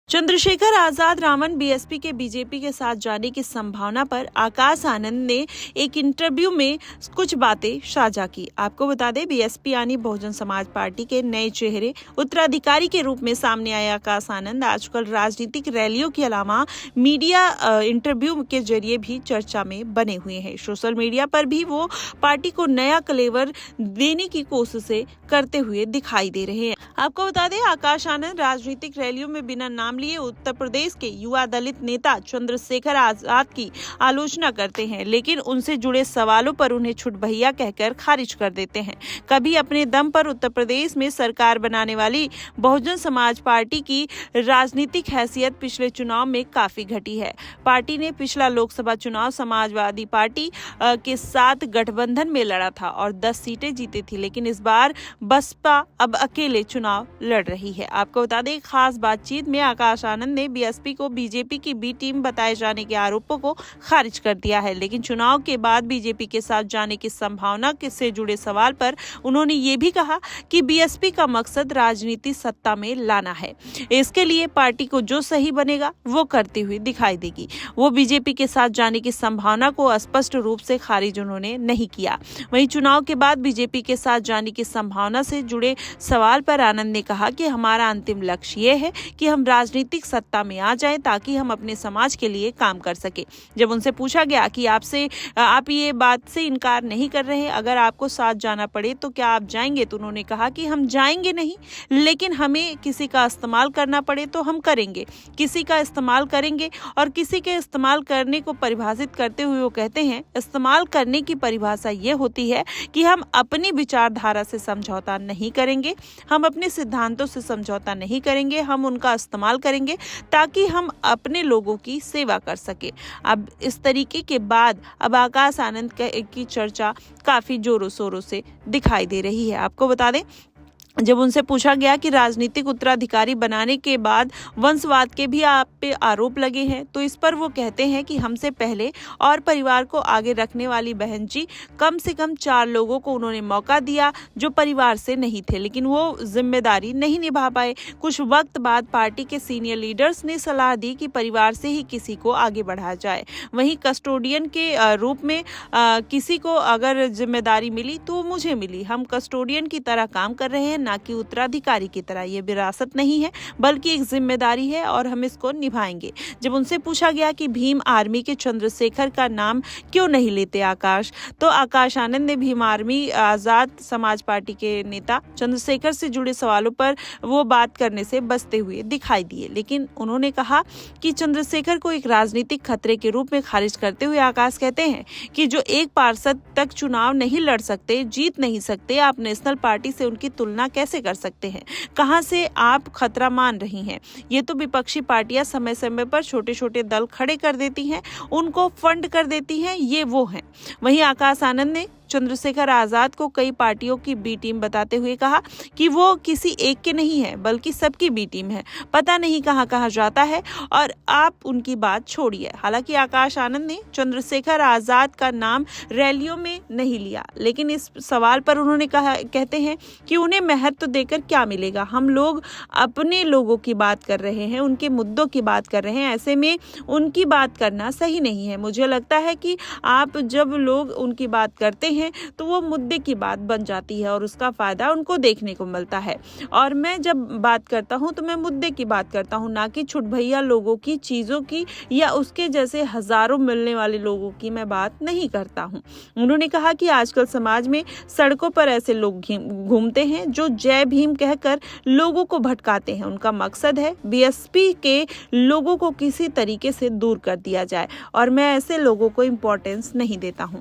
Chandrashekhar Azad Raman BSP के BJP के साथ जाने की संभावना पर आकाश आनंद ने एक इंटरव्यू में कुछ बातें साझा की। आपको बता दें, बीएसपी यानी बहुजन समाज पार्टी के नए चेहरे उत्तराधिकारी के रूप में सामने आए आकाश आनंद आजकल राजनीतिक रैलियों के अलावा मीडिया इंटरव्यू के जरिए भी चर्चा में बने हुए हैं। सोशल मीडिया पर भी वो पार्टी को नया क्लेवर देने की कोशिशें करते हुए दिखाई दे रहे हैं। आपको बता दें, आकाश आनंद राजनीतिक रैलियों में बिना नाम लिए उत्तर प्रदेश के युवा दलित नेता चंद्रशेखर आजाद की आलोचना करते हैं, लेकिन उनसे जुड़े सवालों पर उन्हें छुटभैया कहकर खारिज कर देते हैं। कभी अपने दम पर उत्तर प्रदेश में सरकार बनाने वाली बहुजन समाज पार्टी की राजनीतिक हैसियत पिछले चुनाव में काफी घटी है। पार्टी ने पिछला लोकसभा चुनाव समाजवादी पार्टी के साथ गठबंधन में लड़ा था और 10 सीटें जीती थी, लेकिन इस बार बसपा अब अकेले चुनाव लड़ रही है। आपको बता दें, खास बातचीत में आकाश आनंद ने बीएसपी को बीजेपी की बी टीम बताए जाने के आरोपों को खारिज कर दिया है, लेकिन चुनाव के बाद बीजेपी के साथ जाने की संभावना से जुड़े सवाल पर उन्होंने ये भी कहा कि बीएसपी का मकसद राजनीति सत्ता में लाना है। इसके लिए पार्टी को जो सही बनेगा वो करती हुई दिखाई देगी। वो बीजेपी के साथ जाने की संभावना को स्पष्ट रूप से खारिज उन्होंने नहीं किया। वहीं चुनाव के बाद बीजेपी के साथ जाने की संभावना से जुड़े सवाल पर आनंद ने कहा कि हमारा अंतिम लक्ष्य ये है कि हम राजनीतिक सत्ता में आ जाएं ताकि हम अपने समाज के लिए काम कर सके। जब उनसे पूछा गया कि आप ये बात से इनकार नहीं कर रहे, अगर आपको साथ जाना पड़े तो क्या आप जाएंगे, तो उन्होंने कहा कि हम जाएंगे नहीं, लेकिन हमें किसी का इस्तेमाल करना पड़े तो हम करेंगे, किसी का इस्तेमाल करेंगे। और किसी के इस्तेमाल करने को परिभाषित करते हुए वो कहते हैं, इस्तेमाल करने की परिभाषा ये होती है कि हम अपनी विचारधारा से समझौता नहीं करेंगे, हम अपने सिद्धांतों से समझौता नहीं करेंगे, हम उनका इस्तेमाल करेंगे ताकि हम अपने लोगों की सेवा कर सके। अब इस तरीके के बाद अब आकाश आनंद की चर्चा काफी जोरों शोरों से दिखाई दे रही है। आपको बता दें, जब उनसे पूछा गया कि राजनीतिक उत्तराधिकारी बनाने के बाद वंशवाद के भी आप पे आरोप लगे हैं, तो इस पर वो कहते हैं कि हमसे पहले और परिवार को आगे रखने वाली बहन जी कम से कम 4 लोगों को उन्होंने मौका दिया जो परिवार से नहीं थे, लेकिन वो जिम्मेदारी नहीं निभा पाए। कुछ वक्त बाद पार्टी के सीनियर लीडर्स ने सलाह दी कि परिवार से ही किसी को आगे बढ़ाया जाए। वहीं कस्टोडियन के रूप में किसी को अगर जिम्मेदारी मिली तो मुझे मिली। हम कस्टोडियन की तरह काम कर रहे हैं, ना कि उत्तराधिकारी की तरह। ये विरासत नहीं है बल्कि एक जिम्मेदारी है और हम इसको निभाएंगे। जब उनसे पूछा गया कि भीम आर्मी के चंद्रशेखर का नाम क्यों नहीं लेते आकाश, तो आकाश आनंद ने भीम आर्मी आजाद समाज पार्टी के नेता चंद्रशेखर से जुड़े सवालों पर वो बात करने से बचते हुए दिखाई दिए, लेकिन उन्होंने कहा कि चंद्रशेखर को एक राजनीतिक खतरे के रूप में खारिज करते हुए आकाश कहते हैं कि जो एक पार्षद तक चुनाव नहीं लड़ सकते, जीत नहीं सकते, आप नेशनल पार्टी से उनकी तुलना कैसे कर सकते हैं? कहां से आप खतरा मान रही हैं? ये तो विपक्षी पार्टियां समय समय पर छोटे छोटे दल खड़े कर देती हैं, उनको फंड कर देती हैं, ये वो हैं। वहीं आकाश आनंद ने चंद्रशेखर आजाद को कई पार्टियों की बी टीम बताते हुए कहा कि वो किसी एक के नहीं है बल्कि सबकी बी टीम है, पता नहीं कहां कहां जाता है और आप उनकी बात छोड़िए। हालांकि आकाश आनंद ने चंद्रशेखर आजाद का नाम रैलियों में नहीं लिया, लेकिन इस सवाल पर उन्होंने कहते हैं कि उन्हें महत्व देकर क्या मिलेगा, हम लोग अपने लोगों की बात कर रहे हैं, उनके मुद्दों की बात कर रहे हैं, ऐसे में उनकी बात करना सही नहीं है। मुझे लगता है कि आप जब लोग उनकी बात करते हैं तो वो मुद्दे की बात बन जाती है और उसका फायदा उनको देखने को मिलता है। और मैं जब बात करता हूं तो मैं मुद्दे की बात करता हूं, ना कि छुटभैया लोगों की, चीजों की या उसके जैसे हजारों मिलने वाले लोगों की मैं बात नहीं करता हूं। उन्होंने कहा कि आजकल समाज में सड़कों पर ऐसे लोग घूमते हैं जो जय भीम कहकर लोगों को भटकाते हैं। उनका मकसद है बीएसपी के लोगों को किसी तरीके से दूर कर दिया जाए और मैं ऐसे लोगों को इम्पोर्टेंस नहीं देता हूं।